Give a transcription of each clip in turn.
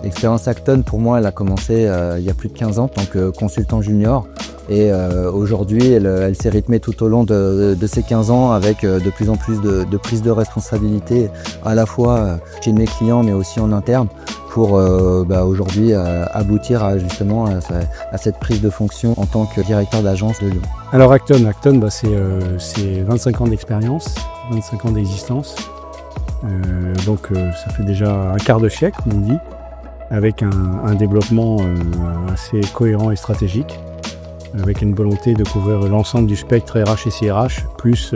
L'expérience Acton, pour moi, elle a commencé il y a plus de 15 ans en tant que consultant junior. Et aujourd'hui, elle s'est rythmée tout au long de ces 15 ans avec de plus en plus de prise de responsabilité, à la fois chez mes clients, mais aussi en interne, pour aujourd'hui aboutir justement à cette prise de fonction en tant que directeur d'agence de Lyon. Alors Acton, c'est 25 ans d'expérience, 25 ans d'existence. Donc ça fait déjà un quart de siècle, comme on dit, avec un développement assez cohérent et stratégique, avec une volonté de couvrir l'ensemble du spectre RH et CRH, plus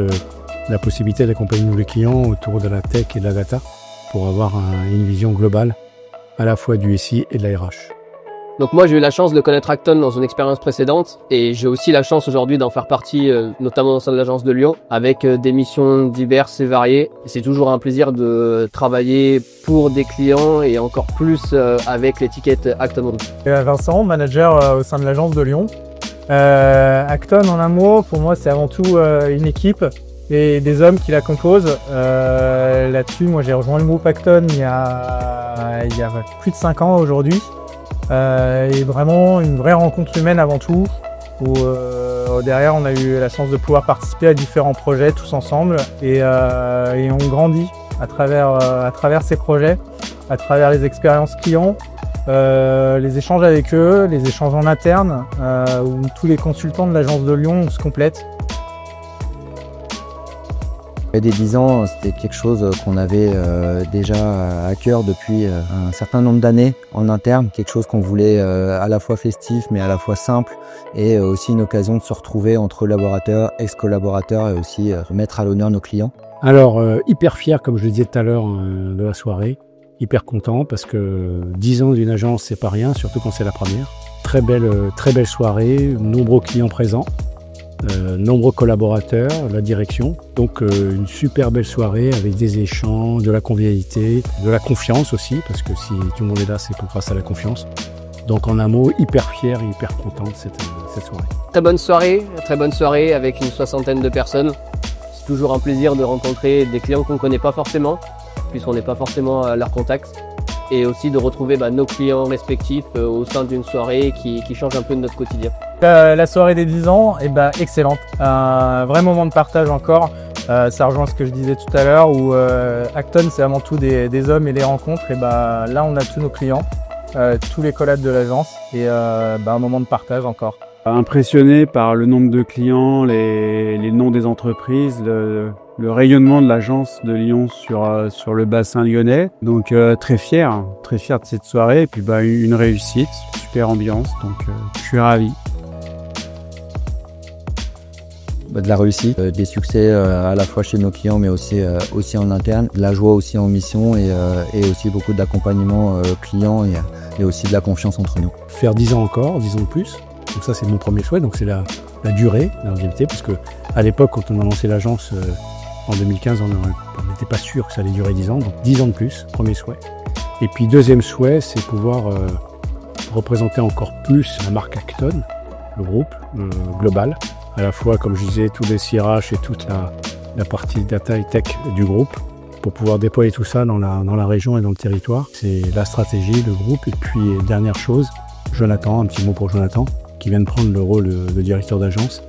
la possibilité d'accompagner nos clients autour de la tech et de la data pour avoir une vision globale à la fois du SI et de la RH. Donc moi j'ai eu la chance de connaître Acton dans une expérience précédente et j'ai aussi la chance aujourd'hui d'en faire partie, notamment au sein de l'agence de Lyon, avec des missions diverses et variées. C'est toujours un plaisir de travailler pour des clients et encore plus avec l'étiquette Acton. Vincent, manager au sein de l'agence de Lyon. Acton en un mot, pour moi c'est avant tout une équipe et des hommes qui la composent. Là-dessus, moi j'ai rejoint le groupe Acton il y a plus de 5 ans aujourd'hui. Et vraiment une vraie rencontre humaine avant tout, où derrière on a eu la chance de pouvoir participer à différents projets tous ensemble et on grandit à travers ces projets, à travers les expériences clients, les échanges avec eux, les échanges en interne, où tous les consultants de l'agence de Lyon se complètent. Des 10 ans, c'était quelque chose qu'on avait déjà à cœur depuis un certain nombre d'années en interne, quelque chose qu'on voulait à la fois festif mais à la fois simple et aussi une occasion de se retrouver entre collaborateurs, ex-collaborateurs et aussi mettre à l'honneur nos clients. Alors hyper fier, comme je le disais tout à l'heure, de la soirée, hyper content parce que 10 ans d'une agence c'est pas rien, surtout quand c'est la première. Très belle soirée, nombreux clients présents. Nombreux collaborateurs, la direction, donc une super belle soirée avec des échanges, de la convivialité, de la confiance aussi, parce que si tout le monde est là, c'est grâce à la confiance. Donc en un mot, hyper fier et hyper content de cette soirée. Très bonne soirée avec une 60aine de personnes. C'est toujours un plaisir de rencontrer des clients qu'on ne connaît pas forcément, puisqu'on n'est pas forcément à leur contact. Et aussi de retrouver nos clients respectifs au sein d'une soirée qui change un peu de notre quotidien. La soirée des 10 ans, excellente. Un vrai moment de partage encore. Ça rejoint ce que je disais tout à l'heure où Acton c'est avant tout des hommes et des rencontres. Et là on a tous nos clients, tous les collabs de l'agence et un moment de partage encore. Impressionné par le nombre de clients, les noms des entreprises, le rayonnement de l'agence de Lyon sur le bassin lyonnais. Donc très fier de cette soirée et puis une réussite, super ambiance, donc je suis ravi. De la réussite, des succès à la fois chez nos clients mais aussi en interne, de la joie aussi en mission et aussi beaucoup d'accompagnement client et aussi de la confiance entre nous. Faire 10 ans encore, 10 ans de plus, donc ça c'est mon premier souhait, donc c'est la durée, la longévité, parce que à l'époque quand on a lancé l'agence en 2015, on n'était pas sûr que ça allait durer 10 ans, donc 10 ans de plus, premier souhait. Et puis deuxième souhait, c'est pouvoir représenter encore plus la marque Acton, le groupe global, à la fois, comme je disais, tous les CRH et toute la partie data et tech du groupe, pour pouvoir déployer tout ça dans la région et dans le territoire. C'est la stratégie, le groupe. Et puis, dernière chose, Jonathan, un petit mot pour Jonathan, qui vient de prendre le rôle de directeur d'agence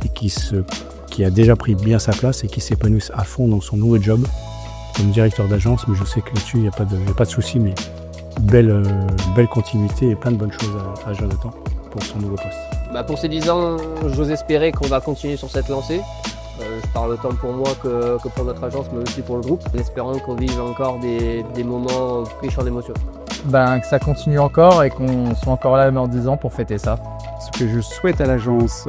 et qui a déjà pris bien sa place et qui s'épanouit à fond dans son nouveau job comme directeur d'agence. Mais je sais que là-dessus, il n'y a pas de souci, mais belle continuité et plein de bonnes choses à Jonathan pour son nouveau poste. Pour ces 10 ans, j'ose espérer qu'on va continuer sur cette lancée. Je parle autant pour moi que pour notre agence, mais aussi pour le groupe, en espérant qu'on vive encore des moments riches en émotions. Que ça continue encore et qu'on soit encore là dans 10 ans pour fêter ça. Ce que je souhaite à l'agence,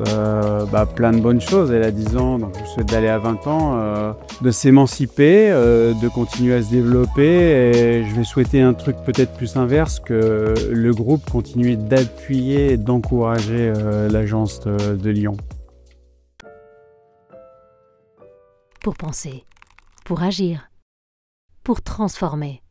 plein de bonnes choses. Elle a 10 ans, donc je souhaite d'aller à 20 ans, de s'émanciper, de continuer à se développer. Et je vais souhaiter un truc peut-être plus inverse, que le groupe continue d'appuyer et d'encourager l'agence de Lyon. Pour penser, pour agir, pour transformer.